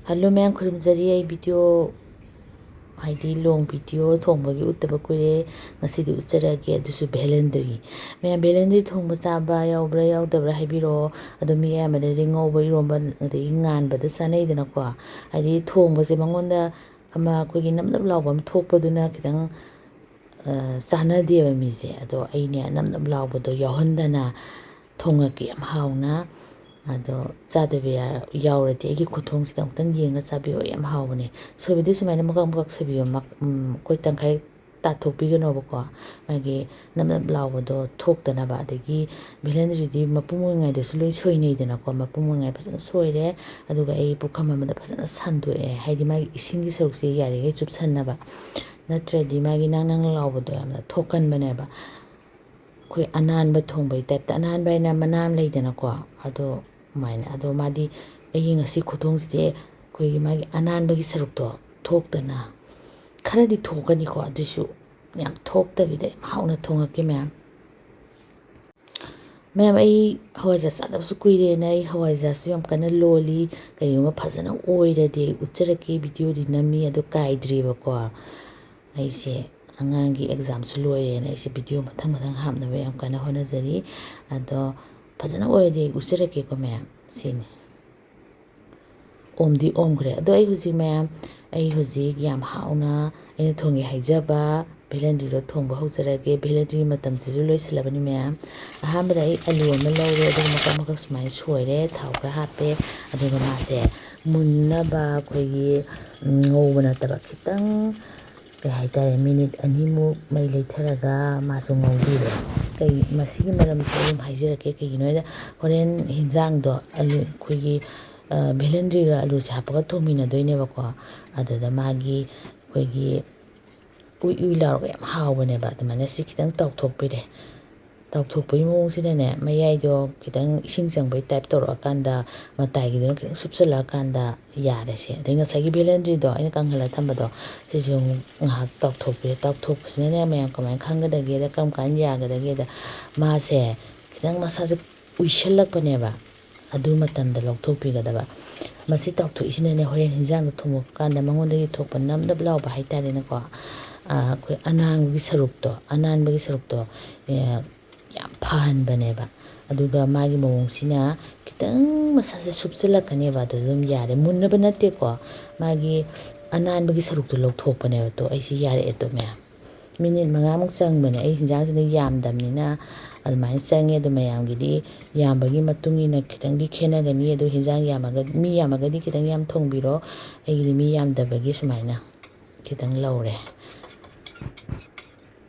Hello ma'am, khurumjari ay video haidi long video thongbagi uttaba kuire ngasidi utjarage adusu Velendri. Ma'am Velendri thongba chaba yaubra yaudabra haibiro adu mi amade ngauba iromba ade nganba da sanaidana ko haidi thongba se mangonda ama kogi namnam lawbam thokpaduna kitang chanade ba mi je ado aine namnam lawbado yauhandana thongaki am hauna ado chadabe yaurati egi khothong sidang tang yenga chabiyo yam hawne sobidi sumaina makak sabiyo koi tangkai tathokpi gano bako magi namnam lawbado thoktana ba adagi Velendri di mapung ngai de suloi soinei dena ko mapung ngai pasana soire aduga ei pukham amada pasana sandu e haidi magi isingi sarukse yari ge chup sanna ba natradi magi nang lawbado yamna thokan bane ba koi ananba thongbai type ta ananba ina manam leidana ko ado maina ado madi egi ngasi khothong side koi magi ananba gi sarukto thoktana kharadi thokani ko adusu yam thokta bide hauna thongake ma'am ai hawaja sadab su kuire na ai hawaja su yam kana loli kayuma phajana oirade utjarake video di nami ado kaidri ba ko ai se angangi exam su loire na ise video mathang hamna ba yam kana honajari ado phajana oirade utjarake ko ma'am sini omdi omgre ado ai huji ma'am ai huji yam hauna aina thongi haijaba Velendri ro thongba haujarage Velendri matam se loi silabani ma'am ahambada ai alu ama lawre ado makak smai soire thau kra hape ado mase munna ba kogi ngobana taba kitang kay haitare minute animu mai leitharaga masu ngobire kay masigi maram se haijirake kay ginoida horen hinjang do alu kogi Velendri ga alu se hapaga thomina doine bako adada magi kogi ui laurga yam hawbane ba adamana si kitang tawthokpire tawthokpai mong sidane mayaido kitang ising changbai type tawrakanda matai gi do kitang supsala kanda yare se denga sagi Velendri do aina kanghala thambado siju ngahak tawthokpire tawthokpasine mayam kamai khangadage da kam kan yagadage da mase kitang masase uishalakpane ba adu matamda lawthokpigadaba masi tawthoisinane horen hinjang thumuk kanda mangondagi thokpa namdab lawba haitare na ko koi ananbagi sarukto yam phanbane ba aduga magi mawngsina kitang masase supchalakane ba dum yare munnaba natte ko magi ananbagi sarukto lawthokpane ba to aisi yare eto me minute mangamuk changbane ai hinjang sina yamdamnina almai change ado mayamgidi yambagi matungina kitangdi khenagani ado hinjang yamaga mi yamagadi kitang yam thongbiro aigidi mi yamdabagi sumaina kitang lawre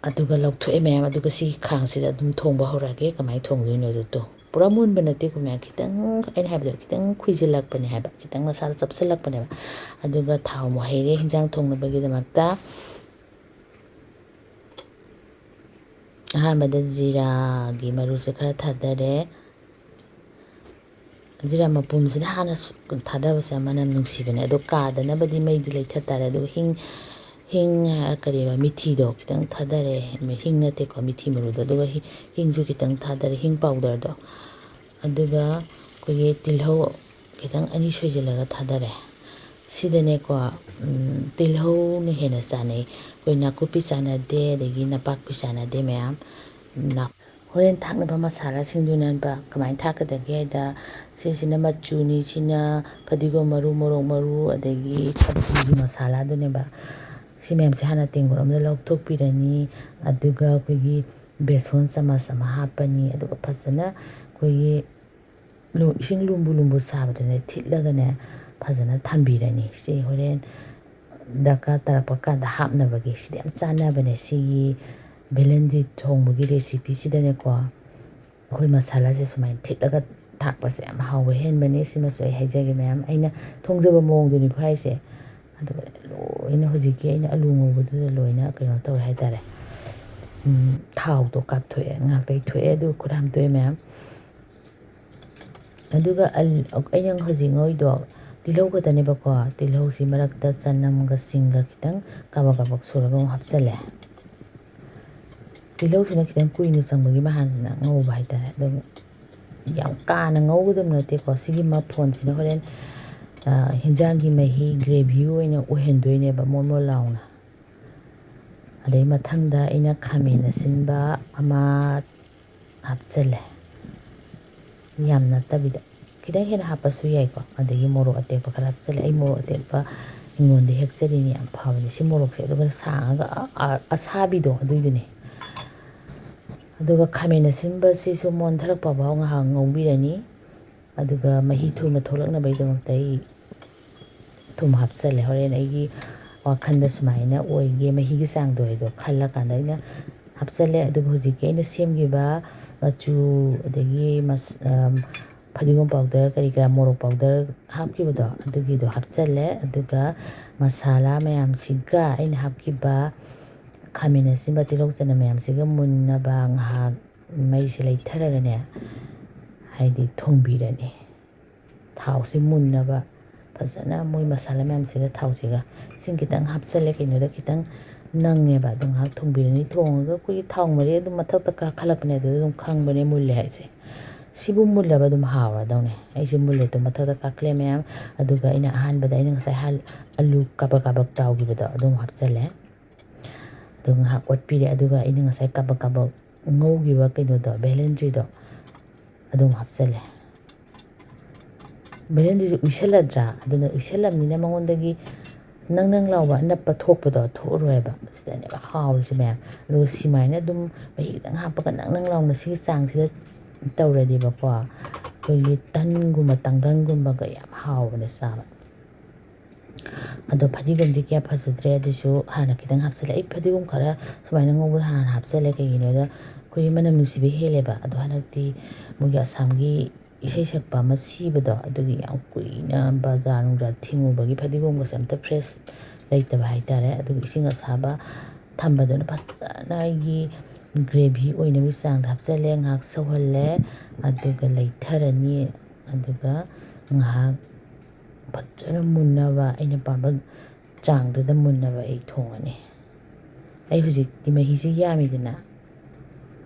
aduga lawthoe ma'am aduga si khangsida adum thongba horage kamai thongdoino to pura munba nate ko ma'am kitang aina habdo kitang khuijilakpane haba kitang masal chapsalakpane aduga thaw mo haire hinjang thongnabagi damakta ahamada jira gi maru se khara thadare jira mapum sina hana thadaba sa manam nungsibane ado kadana badi mai dilai thatare ado hing kariba mithi do kitang thadare hing nate ko mithi maru do aduga hingju kitang thadare hing powder do aduga kogi tilhau kitang ani soijalaga thadare sidane ko tilhau ne hena chane koi nakupi chanade degi napakpi chanade ma'am na horen thaknaba masala singdunan ba kamai thakadage da sisina machuni sina padigo maru morok maru adegi sabji masala dune ba si ma'am se hana tenggoram da lawthokpirani aduga kogi beson sama hapani aduga phajana kogi ising lumbu sabadane thitlagane phajana thambirani si horen daka tarapka kanda hapnabagi sidi yam chanabane sigi Velendri thongbagi recipe sidane ko koi masala se sumai thitlaga thakpase yam hawe henbane simasu ai haijage ma'am aina thongjaba mongduni ko haise aduga loina hojiki aina alu ngobudu loina kano tawre haitare thaw to kapthoe ngaktai thoe adu kuram toe ma'am aduga aina hoji ngoido tilhau ko tane bako tilhau si marakta chanam ga singa kitang kabak suraga hapchale tilhau sina kitang kuini changbagi bahana ngauba haitare dum yam kana ngaudum nate ko sigi ma phone sina horen hinjangi mahi gravy oina ohendoineba momo launa adai mathangda aina khamen asinba ama hapchale yamna tabida kidang hena hapasu yai ko adagi morok atekpa khara hapchale ai morok atekpa ingonde hekchadini yam phawani si morok se aduga sanga asabido aduiduni aduga khamen asinba sisu mon tharak pa baw nga ngobirani aduga mahi thuna tholakna baidamukta ai thum hapchale horen aigi wakhanda sumaina oige mahi gi sangdo edo khalla kanda ina hapchale aduga hujike ina semgiba machu adagi fadigom powder kari kara morok powder hapkibudo adugido hapchale aduga masala mayam siga aina hapkiba khamen asinba tilok chana mayam siga munnaba ngahak maise leitharagane haidi thongbirani thausi munnaba fazana moi masala mayam siga thausiga sing kitang hapchale kainoda kitang nangeba dung hak thongbirani thonga kui thong mari adum mathakta ka khalakne adum khangbane mulle haise sibu mullaba adum hawa dawne aise mulle to mathakta kakle mayam aduga ina ahanbada ina ngasai hal alu kabak kabak tawgibada adum hapchale dung hak watpire aduga ina ngasai kabak kabak ngawgiba kainoda velendri do adum hapchale velendri uisaladra aduna uisalamnina mangondagi nang lawa nappa thokpado thoroeba sidane ba hawrisi mayam aduga simaina adum mahi kitang hapaga nang lawna si chang sida tawradi ba ko koyi tanguma tanggangumba ga yam hawbane saba ado fadigomdi kya phajadre adusu hana kitang hapchale ai fadigom khara sumaina ngobu hana hapchale kainoda koyi manam nusibe heleba ado hanakti mugi asamgi isai sakpa ma sibado adugi yam kuina bazar nungja thingubagi fadigom ga samta fresh leitaba haitare adugi ising asaba thambadona phajana gi gravy oina wi sang hapchale ngak sawhalle aduga leitharani aduga ngak phajana munnaba aina pamba changda munnaba ai thongani ai hujik di mahi si yamidina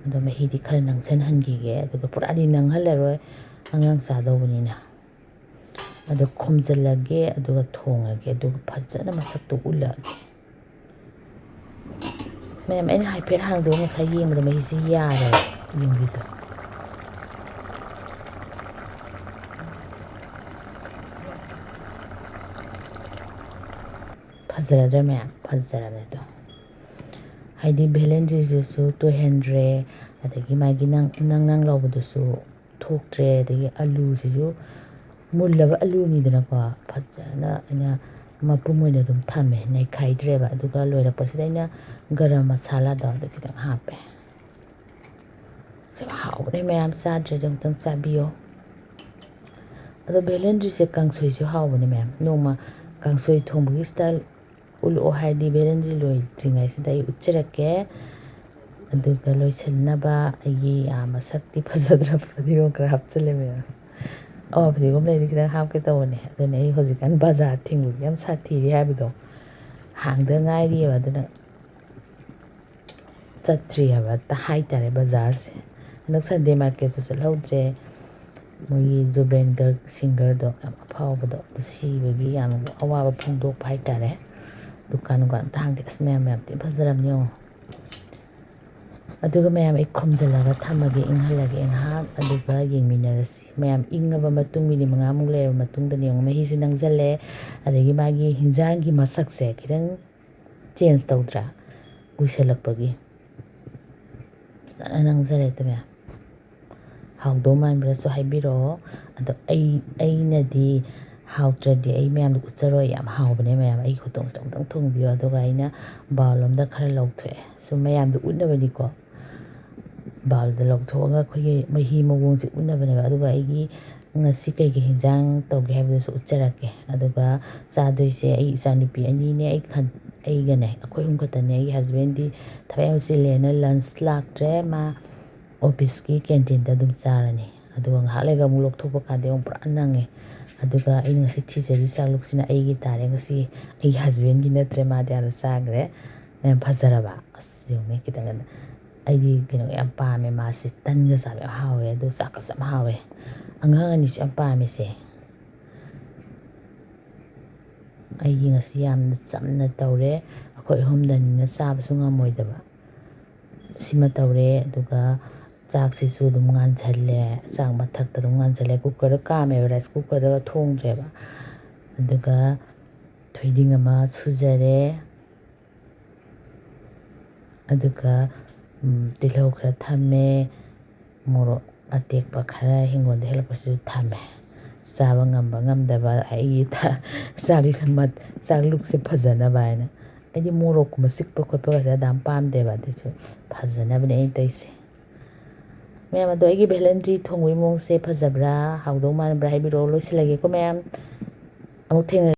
ado mahi di khara nangsan hangige aduga puradi nanghalaroi angang sadawbanina ado khomjallage aduga thongage aduga phajana masakto ulage mayam aina haipet hangdo ngasai yengda mahi si yare yengbido fajaradra mayam fajarane do haidi velendri jesu to hendre adagi magi nang lawbadusu thoktre adagi alu sisu mullaba alu ni dana ko fajana ina mapum oina dum thame nai khaidreba aduga loirapasida ina garam masala da adu kitang hape se hawre mayam sadre dum tang sabiyo ado velendri se kangsoi su hawbane mayam noma kangsoi thongbugi style ulo haidi velendri loi dringai sida ai ucharake aduga loisalnaba ai masakti phajadra fadigom kra hapchale mayam fadigom leidi kitang hapke tawne adune ai hojikan bazar thingbugi yam sathiri habido hangda ngairi aduna chatri haba ta haitare bazar se nak Sunday market su salhaudre moyi jobengar singer do phawbado sibagi yam awaba phungdok haitare dukan gan tangde asmem yam tin phajaramni yo aduga mayam ai khomjalaga thamage inghalage engha aduga yengminarasi mayam ingaba matung mini manga mung le matung da yong mahi si nangjalle adagi magi hinjangi masakse kidang change tawdra uisalakpagi nangjale to mayam hawdo manbra so haibiro ado ainadi hawtradi ai mayam ucharoi yam hawbane mayam ai khutong tong thongbiyo aduga aina bawlomda khara lawthwe so mayam du unabani ko bawlda lawthoga khogi mahi mawongse unabane aduga aigi ngasi kaigi hinjang tawge habdesu ucharake aduga chadoise ai isanupi ani ne ai khan aigane akhoi humkhatane ai husband di thabay silena lunch laktre ma office ki canteen da dum charani aduga nghalega mu lokthokpa kade on pura nange aduga ai ngasi thijari chakluksina aigi tare ngasi ai husband gi natre ma da chagre mayam phajaraba asjome kitanga aidi kino yam paame masi tanga sabe hawe adu chakasam hawe angangani si am paame se ꯑꯩꯒꯤ ꯉꯁꯤ ꯌꯥꯝꯅ ꯆꯝꯅ ꯇꯧꯔꯦ ꯑꯩꯈꯣꯏ ꯑꯍꯨꯝꯗꯅꯤꯅ ꯆꯥꯕꯁꯨ ꯉꯝꯃꯣꯏꯗꯕ ꯁꯤꯃ ꯇꯧꯔꯦ ꯑꯗꯨꯒ ꯆꯥꯛꯁꯤꯁꯨ ꯑꯗꯨꯝ ꯉꯥꯟꯁꯜꯂꯦ ꯆꯥꯛ ꯃꯊꯛꯇ ꯑꯗꯨꯝ ꯉꯥꯟꯁꯜꯂꯦ ꯀꯨꯀꯔꯗ ꯀꯥꯝꯃꯦꯕ ꯔꯥꯏꯁ ꯀꯨꯀꯔꯗꯒ ꯊꯣꯡꯗ꯭ꯔꯦꯕ ꯑꯗꯨꯒ ꯊꯣꯏꯗꯤꯡ ꯑꯃ ꯁꯨꯖꯔꯦ ꯑꯗꯨꯒ ꯇꯤꯜꯍꯧ ꯈꯔ ꯊꯝꯃꯦ ꯃꯣꯔꯣꯛ ꯑꯇꯦꯛꯄ ꯈꯔ ꯍꯤꯡꯒꯣꯜꯗ ꯍꯦꯜꯂꯛꯄꯁꯤꯁꯨ ꯊꯝꯃꯦ ꯆꯥꯕ ꯉꯝꯕ ꯉꯝꯗꯕ ꯑꯩꯒꯤ ꯆꯥꯛꯂꯨꯛꯁꯦ ꯐꯖꯅꯕ ꯍꯥꯏꯅ ꯑꯩꯗꯤ ꯃꯣꯔꯣꯛꯀꯨꯝꯕ ꯆꯤꯛꯄ ꯈꯣꯠꯄꯒꯁꯦ ꯑꯗꯥꯝ ꯄꯥꯝꯗꯦꯕ ꯑꯗꯨꯁꯨ ꯐꯖꯅꯕꯅꯦ ꯑꯩꯅ ꯇꯧꯔꯤꯁꯦ ꯃꯌꯥꯝ ꯑꯗꯣ ꯑꯩꯒꯤ ꯚꯦꯂꯦꯟꯗ꯭ꯔꯤ ꯊꯣꯡꯕꯒꯤ ꯃꯑꯣꯡꯁꯦ ꯐꯖꯕ꯭ꯔꯥ ꯍꯥꯎꯗꯧ ꯃꯥꯟꯕ꯭ꯔꯥ ꯍꯥꯏꯕꯤꯔꯛꯑꯣ ꯂꯣꯏꯁꯤꯜꯂꯒꯦꯀꯣ ꯃꯌꯥꯝ ꯑꯃꯨꯛ ꯊꯦꯡꯅꯔꯁꯤ